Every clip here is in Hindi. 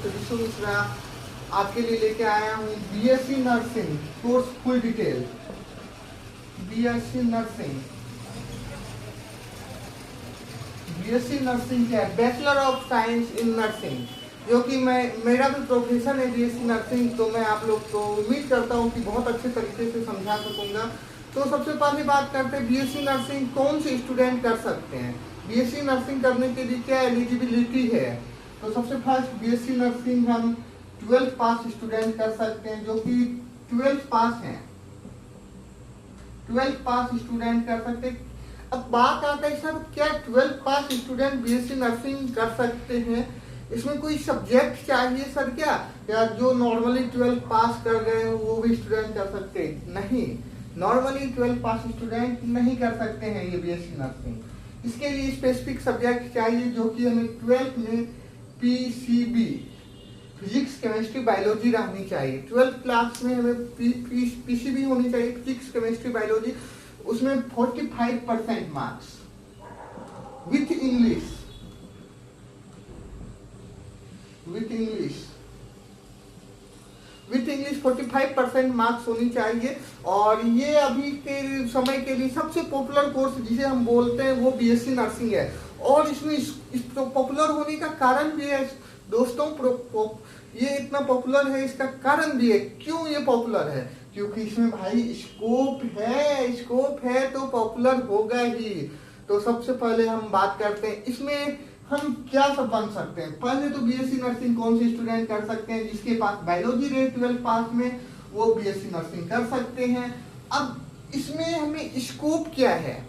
डॉक्टर विष्णु मिश्रा आपके लिए लेके आया हूँ BSc nursing course full detail. BSc nursing क्या है? Bachelor of science in nursing, जो कि मेरा भी प्रोफेशन है बीएससी नर्सिंग, तो मैं आप लोग को उम्मीद करता हूँ कि बहुत अच्छे तरीके से समझा सकूंगा। तो सबसे पहली बात करते हैं बीएससी नर्सिंग कौन से स्टूडेंट कर सकते हैं। बीएससी नर्सिंग करने के लिए क्या एलिजिबिलिटी है? तो सबसे फर्स्ट बीएससी नर्सिंग हम 12th पास स्टूडेंट कर सकते हैं, जो कि 12th पास हैं, 12th पास स्टूडेंट कर सकते हैं। अब बात आता है सर क्या 12th पास स्टूडेंट बीएससी नर्सिंग कर सकते हैं? इसमें कोई सब्जेक्ट चाहिए सर क्या, या जो नॉर्मली 12th पास कर गए हो वो भी स्टूडेंट कर सकते हैं? नहीं, नॉर्मली 12th पास स्टूडेंट नहीं कर सकते हैं ये बीएससी नर्सिंग। इसके लिए स्पेसिफिक सब्जेक्ट चाहिए, जो कि हमें 12th में पीसीबी फिजिक्स केमिस्ट्री बायोलॉजी रहनी चाहिए। 12th क्लास में हमें पीसीबी होनी चाहिए, फिजिक्स केमिस्ट्री बायोलॉजी, उसमें 45% मार्क्स विथ इंग्लिश 45% मार्क्स होनी चाहिए। और ये अभी के समय के लिए सबसे पॉपुलर कोर्स जिसे हम बोलते हैं वो बीएससी नर्सिंग है। और इसमें इस पॉपुलर होने का कारण भी है दोस्तों, ये इतना पॉपुलर है, इसका कारण भी है। क्यों ये पॉपुलर है? क्योंकि इसमें भाई स्कोप है तो पॉपुलर होगा ही। तो सबसे पहले हम बात करते हैं इसमें हम क्या सब बन सकते हैं। पहले तो बीएससी नर्सिंग कौन से स्टूडेंट कर सकते हैं? जिसके पास बायोलॉजी रहे 12th पास में, वो बीएससी नर्सिंग कर सकते हैं। अब इसमें हमें स्कोप क्या है,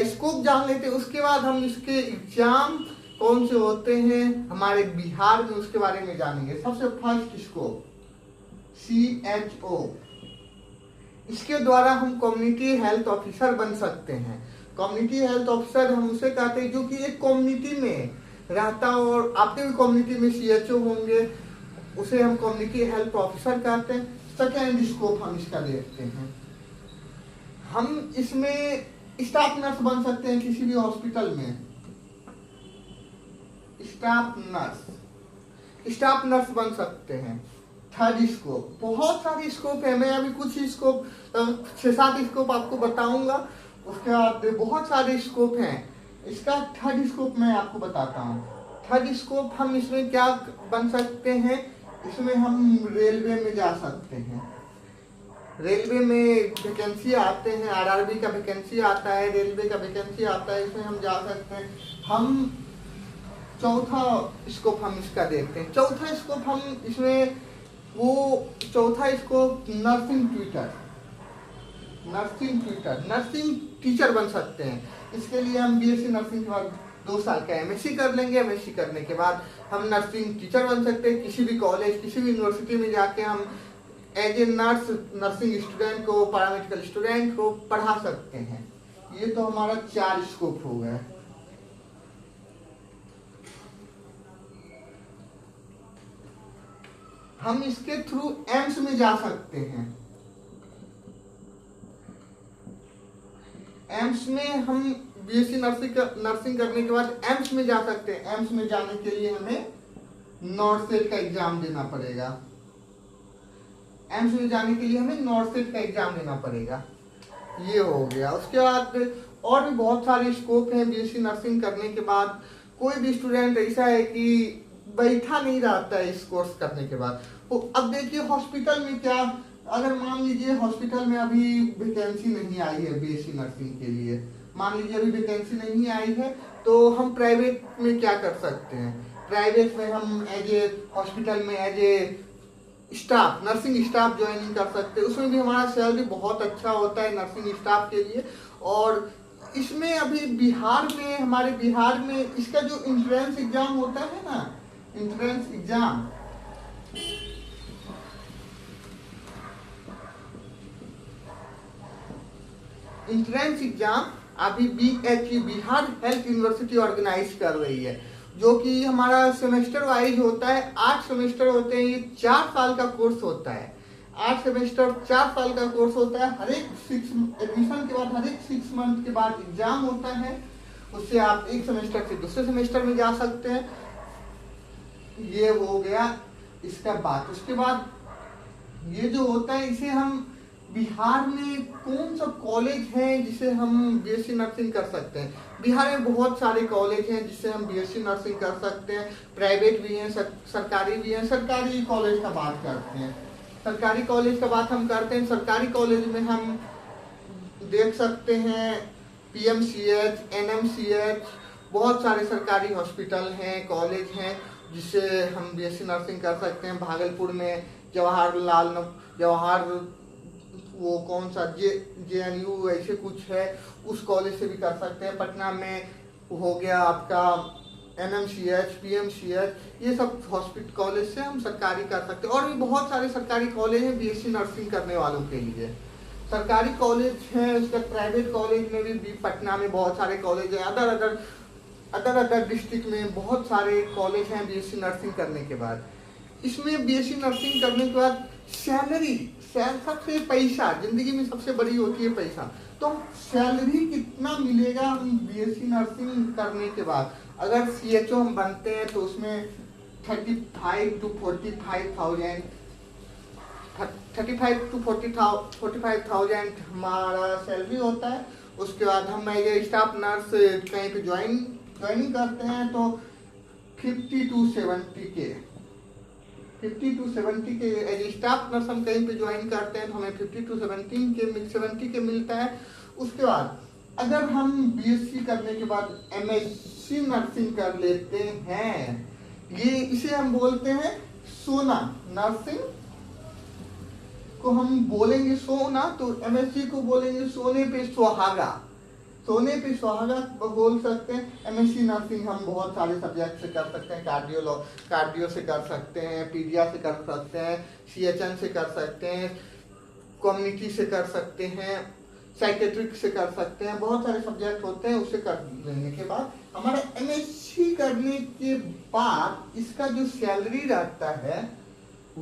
स्कोप जान लेते हैं। उसके बाद हम इसके एग्जाम कौन से होते हैं हमारे बिहार में, उसके बारे में जानेंगे। सबसे फर्स्ट स्कोप CHO, इसके द्वारा हम कम्युनिटी हेल्थ ऑफिसर बन सकते हैं। कम्युनिटी हेल्थ ऑफिसर हम उसे कहते हैं जो कि एक कम्युनिटी में रहता, और आपके भी कम्युनिटी में CHO होंगे, उसे हम कम्युनिटी हेल्थ ऑफिसर कहते हैं। सेकेंड स्कोप हम इसका देखते हैं, हम इसमें स्टाफ नर्स बन सकते हैं किसी भी हॉस्पिटल में। स्टाफ नर्स बन सकते हैं। थर्ड स्कोप, बहुत सारे स्कोप है, मैं अभी कुछ स्कोप 6-7 स्कोप आपको बताऊंगा, उसके बाद बहुत सारे स्कोप हैं। इसका थर्ड स्कोप मैं आपको बताता हूँ। थर्ड स्कोप हम इसमें क्या बन सकते हैं, इसमें हम रेलवे में जा सकते हैं। रेलवे में वैकेंसी आते हैं, RRB का वैकेंसी आता है, रेलवे का वैकेंसी आता है, इसमें हम जा सकते हैं। हम चौथा स्कोप हम इसका देखते हैं। चौथा स्कोप हम इसमें चौथा स्कोप नर्सिंग टीचर बन सकते हैं। इसके लिए हम बीएससी नर्सिंग के बाद 2 साल का MSc कर लेंगे। MSc करने के बाद हम नर्सिंग टीचर बन सकते हैं। किसी भी कॉलेज, किसी भी यूनिवर्सिटी में जाके हम एज ए नर्सिंग स्टूडेंट को, पैरामेडिकल स्टूडेंट को पढ़ा सकते हैं। ये तो हमारा 4 स्कोप हो गए। हम इसके थ्रू एम्स में जा सकते हैं। एम्स में हम बीएससी नर्सिंग करने के बाद एम्स में जा सकते हैं। एम्स में जाने के लिए हमें नॉर्सेट का एग्जाम देना पड़ेगा। एम्स में जाने के लिए हमें नॉर्सेट का एग्जाम देना पड़ेगा। ये हो गया। उसके बाद और भी बहुत सारे स्कोप हैं बीएससी नर्सिंग करने के बाद। कोई भी स्टूडेंट ऐसा है कि बैठा नहीं रहता है इस कोर्स करने के बाद। तो अब देखिए हॉस्पिटल में क्या, अगर मान लीजिए हॉस्पिटल में अभी वैकेंसी नहीं आई है बीएससी नर्सिंग के लिए, मान लीजिए अभी वैकेंसी नहीं आई है, तो हम प्राइवेट में क्या कर सकते हैं। प्राइवेट में हम एज ए हॉस्पिटल में as a staff, nursing staff joining कर सकते हैं। उसमें भी हमारा सैलरी बहुत अच्छा होता है नर्सिंग स्टाफ के लिए। और इसमें अभी हमारे बिहार में इसका जो एंट्रेंस एग्जाम होता है ना, एंट्रेंस एग्जाम अभी BHU Bihar health university organise कर रही है, जो कि हमारा सेमेस्टर वाइज होता है। 8 सेमेस्टर होते हैं, ये 4 साल का कोर्स होता है। 8 सेमेस्टर 4 साल का कोर्स होता है। एडमिशन के बाद हर एक 6 मंथ के बाद एग्जाम होता है। उससे आप एक सेमेस्टर से दूसरे सेमेस्टर में जा सकते हैं। ये हो गया इसका बात। उसके बाद ये जो होता है इसे हम बिहार में कौन सा कॉलेज है जिसे हम बीएससी नर्सिंग कर सकते हैं। बिहार में बहुत सारे कॉलेज हैं जिससे हम बीएससी नर्सिंग कर सकते हैं। प्राइवेट भी हैं, सरकारी भी हैं। सरकारी कॉलेज का बात करते हैं, सरकारी कॉलेज का बात हम करते हैं। सरकारी कॉलेज में हम देख सकते हैं पीएमसीएच, एनएमसीएच, बहुत सारे सरकारी हॉस्पिटल हैं, कॉलेज हैं जिससे हम बीएससी नर्सिंग कर सकते हैं। भागलपुर में जवाहर वो कौन सा जेएनयू ऐसे कुछ है, उस कॉलेज से भी कर सकते हैं। पटना में हो गया आपका एनएमसीएच, पीएमसीएच, ये सब हॉस्पिटल कॉलेज से हम सरकारी कर सकते हैं। और भी बहुत सारे सरकारी कॉलेज हैं बीएससी नर्सिंग करने वालों के लिए। सरकारी कॉलेज हैं, उसके प्राइवेट कॉलेज में भी पटना में बहुत सारे कॉलेज हैं। अदर डिस्ट्रिक्ट में बहुत सारे कॉलेज हैं बीएससी नर्सिंग करने के बाद। इसमें बीएससी नर्सिंग करने के बाद सैलरी, सबसे पैसा, जिंदगी में सबसे बड़ी होती है पैसा। तो सैलरी कितना मिलेगा हम बीएससी नर्सिंग करने के बाद? अगर सीएचओ हम बनते हैं तो उसमें 35 to 45,000 हमारा सैलरी होता है। उसके बाद हम स्टाफ नर्स कहीं पे ज्वाइनिंग करते हैं तो 50 to 70 के एज स्टाफ नर्स हम कहीं पे ज्वाइन करते हैं तो हमें 50 to 70 के मिलता है। उसके बाद अगर हम बीएससी करने के बाद एमएससी नर्सिंग कर लेते हैं, ये इसे हम बोलते हैं सोना नर्सिंग को हम बोलेंगे सोना, तो एमएससी को बोलेंगे सोने पे सुहागा बोल सकते हैं। एमएससी नर्सिंग हम बहुत सारे सब्जेक्ट से कर सकते हैं। कार्डियो से कर सकते हैं, पीडिया से कर सकते हैं, सीएचएन से कर सकते हैं, कम्युनिटी से कर सकते हैं, साइकेट्रिक से कर सकते हैं। बहुत सारे सब्जेक्ट होते हैं। उसे कर लेने के बाद हमारा एमएससी करने के बाद इसका जो सैलरी रहता है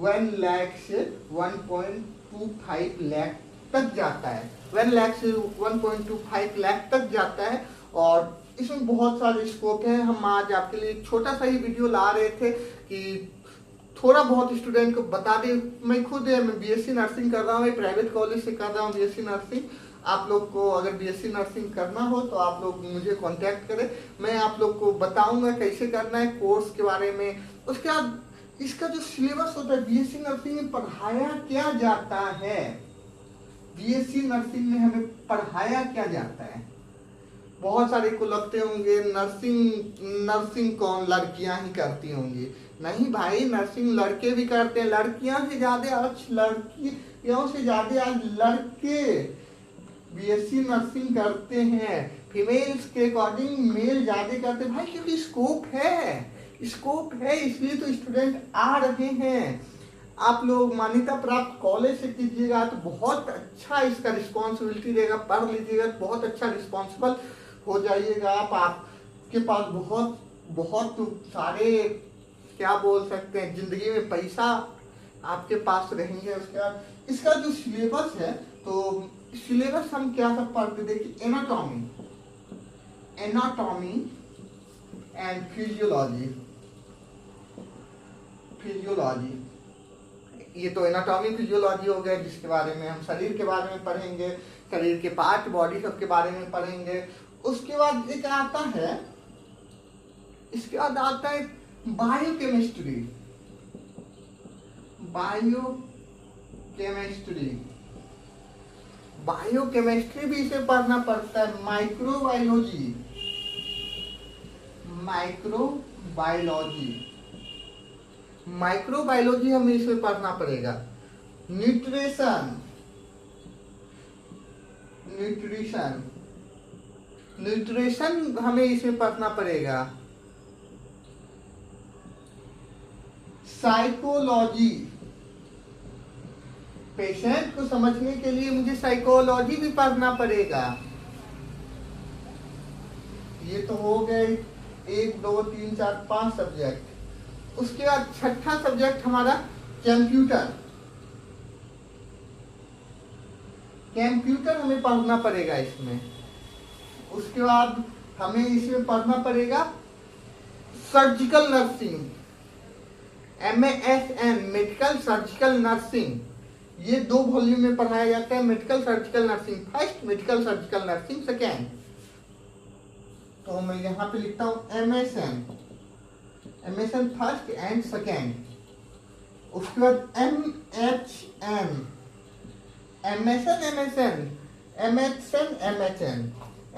1 लाख से 1.25 लाख तक जाता है। 1 लाख से 1.25 लाख तक जाता है। और इसमें बहुत सारे स्कोप हैं। हम आज आपके लिए छोटा सा ही वीडियो ला रहे थे कि थोड़ा बहुत स्टूडेंट को बता दें। मैं खुद बीएससी नर्सिंग कर रहा हूँ, प्राइवेट कॉलेज से कर रहा हूँ बीएससी नर्सिंग। आप लोग को अगर बीएससी नर्सिंग करना हो तो आप लोग मुझे कांटेक्ट करें। मैं आप लोग को बताऊंगा कैसे करना है, कोर्स के बारे में। उसके बाद इसका जो सिलेबस होता है, बीएससी नर्सिंग में पढ़ाया क्या जाता है, बीएससी नर्सिंग में हमें पढ़ाया क्या जाता है। बहुत सारे को लगते होंगे नर्सिंग कौन लड़कियां ही करती होंगी। नहीं भाई, नर्सिंग लड़के भी करते हैं। लड़कियों से ज्यादा आज लड़के बीएससी नर्सिंग करते हैं। फीमेल्स के अकॉर्डिंग मेल ज्यादा करते हैं भाई, क्योंकि स्कोप है इसलिए तो स्टूडेंट आ रहे हैं। आप लोग मान्यता प्राप्त कॉलेज से कीजिएगा तो बहुत अच्छा इसका रिस्पॉन्सिबिलिटी रहेगा। पढ़ लीजिएगा तो बहुत अच्छा रिस्पॉन्सिबल हो जाइएगा। आपके पास बहुत सारे क्या बोल सकते हैं, जिंदगी में पैसा आपके पास रहेंगे। उसके बाद इसका जो सिलेबस है, तो सिलेबस हम क्या सब पढ़ते, देखिए एनाटॉमी एंड फिजियोलॉजी। ये तो एनाटॉमी फिजियोलॉजी हो गया, जिसके बारे में हम शरीर के बारे में पढ़ेंगे, शरीर के पार्ट, बॉडी सब के बारे में पढ़ेंगे। उसके बाद एक आता है, इसके बाद आता है बायोकेमिस्ट्री भी इसे पढ़ना पड़ता है। माइक्रोबायोलॉजी हमें इसमें पढ़ना पड़ेगा। न्यूट्रिशन हमें इसमें पढ़ना पड़ेगा। साइकोलॉजी, पेशेंट को समझने के लिए मुझे साइकोलॉजी भी पढ़ना पड़ेगा। ये तो हो गए 1 2 3 4 5 सब्जेक्ट। उसके बाद छठा सब्जेक्ट हमारा कंप्यूटर हमें पढ़ना पड़ेगा इसमें। उसके बाद हमें इसमें पढ़ना पड़ेगा surgical nursing. MASN medical surgical nursing, ये 2 वॉल्यूम में पढ़ाया जाता है। Medical surgical nursing first, medical surgical nursing second. तो मैं यहाँ पे लिखता हूँ MSN फर्स्ट एंड सेकेंड। उसके बाद MHN,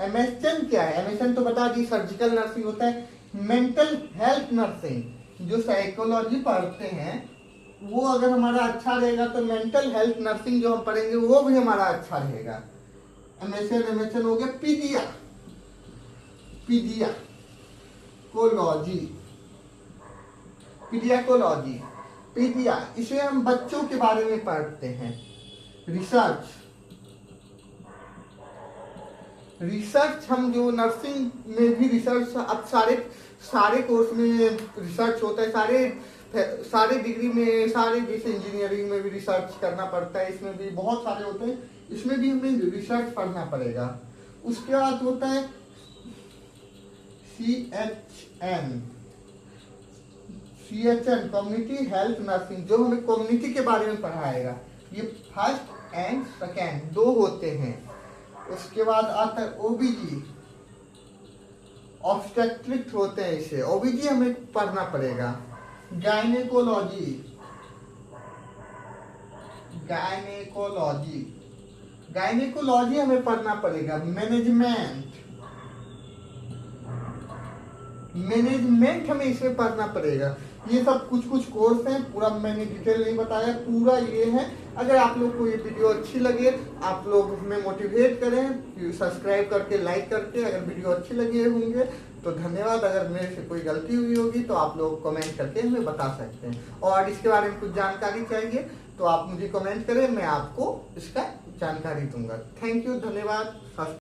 MSN क्या है? MSN तो बता दी, सर्जिकल नर्सिंग होता है। मेंटल हेल्थ नर्सिंग, जो साइकोलॉजी पढ़ते हैं वो अगर हमारा अच्छा रहेगा तो मेंटल हेल्थ नर्सिंग जो हम पढ़ेंगे वो भी हमारा अच्छा रहेगा। MSN हो गया। पीडिया, इसे हम बच्चों के बारे में पढ़ते हैं। रिसर्च हम जो नर्सिंग में भी रिसर्च, अब सारे कोर्स में रिसर्च होता है, सारे डिग्री में, सारे जैसे इंजीनियरिंग में भी रिसर्च करना पड़ता है, इसमें भी बहुत सारे होते हैं, इसमें भी हमें रिसर्च पढ़ना पड़ेगा। उसके बाद होता है CHN कम्युनिटी हेल्थ नर्सिंग, जो हमें कम्युनिटी के बारे में पढ़ाएगा। ये फर्स्ट एंड सेकेंड 2 होते हैं। उसके बाद आता है OBG, ऑब्स्टेट्रिक्स होते हैं, इसे OBG हमें पढ़ना पड़ेगा। गायनेकोलॉजी हमें पढ़ना पड़ेगा। मैनेजमेंट हमें इसमें पढ़ना पड़ेगा। ये सब कुछ कोर्स हैं, पूरा मैंने डिटेल नहीं बताया, पूरा ये है। अगर आप लोग को ये वीडियो अच्छी लगे, आप लोग हमें मोटिवेट करें, सब्सक्राइब करके, लाइक करके। अगर वीडियो अच्छी लगे होंगे तो धन्यवाद। अगर मेरे से कोई गलती हुई होगी तो आप लोग कमेंट करके हमें बता सकते हैं। और इसके बारे में कुछ जानकारी चाहिए तो आप मुझे कमेंट करें, मैं आपको इसका जानकारी दूंगा। थैंक यू, धन्यवाद।